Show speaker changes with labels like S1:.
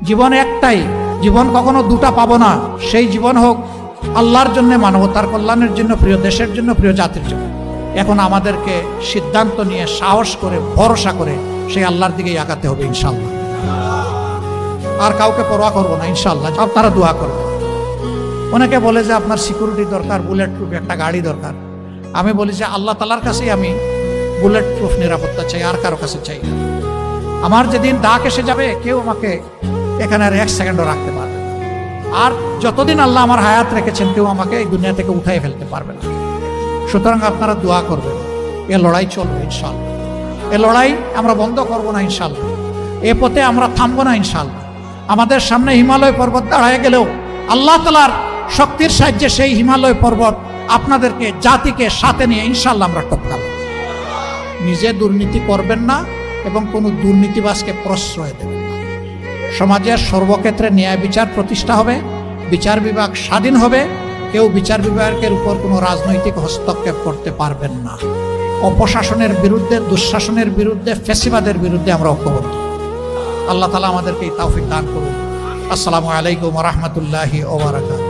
S1: জীবন একটাই, জীবন কখনো দুটা পাবো না। সেই জীবন হোক আল্লাহর জন্য, মানবতার কল্যাণের জন্য, প্রিয় দেশের জন্য, প্রিয় জাতির জন্য। এখন আমাদেরকে সিদ্ধান্ত নিয়ে সাহস করে ভরসা করে সেই আল্লাহর দিকেই আগাতে হবে ইনশাআল্লাহ। আর কাউকে পরোয়া করবো না ইনশাআল্লাহ। আপনারা দোয়া করবেন। অনেকে বলে যে আপনার সিকিউরিটি দরকার, বুলেট প্রুফ একটা গাড়ি দরকার। আমি বলি যে আল্লাহ তাআলার কাছেই আমি বুলেট প্রুফ নিরাপত্তা চাই, আর কারো কাছে চাই না। আমার যেদিন ডাক এসে যাবে কেউ আমাকে এখানে আর এক সেকেন্ডও রাখতে পারবে না। আর যতদিন আল্লাহ আমার হায়াত রেখেছেন কেউ আমাকে এই দুনিয়া থেকে উঠাই ফেলতে পারবে না। সুতরাং আপনারা দোয়া করবেন। এ লড়াই চলবে ইনশাআল্লাহ। এ লড়াই আমরা বন্ধ করব না ইনশাআল্লাহ। এ পথে আমরা থামবো না ইনশাআল্লাহ। আমাদের সামনে হিমালয় পর্বত দাঁড়ায় গেলেও আল্লাহ তাআলার শক্তির সাহায্যে সেই হিমালয় পর্বত আপনাদেরকে, জাতিকে সাথে নিয়ে ইনশাআল্লাহ আমরা টপকাব। নিজে দুর্নীতি করবেন না এবং কোনো দুর্নীতিবাজকে প্রশ্রয় দেবেন না। সমাজের সর্বক্ষেত্রে ন্যায় বিচার প্রতিষ্ঠা হবে, বিচার বিভাগ স্বাধীন হবে। কেউ বিচার বিভাগের উপর কোনো রাজনৈতিক হস্তক্ষেপ করতে পারবেন না। অপশাসনের বিরুদ্ধে, দুঃশাসনের বিরুদ্ধে, ফ্যাসিবাদের বিরুদ্ধে আমরা ঐক্যবদ্ধ। আল্লাহ তাআলা আমাদেরকে এই তৌফিক দান করুন। আসসালামু আলাইকুম ওয়া রাহমাতুল্লাহি ওয়া বারাকাতুহু।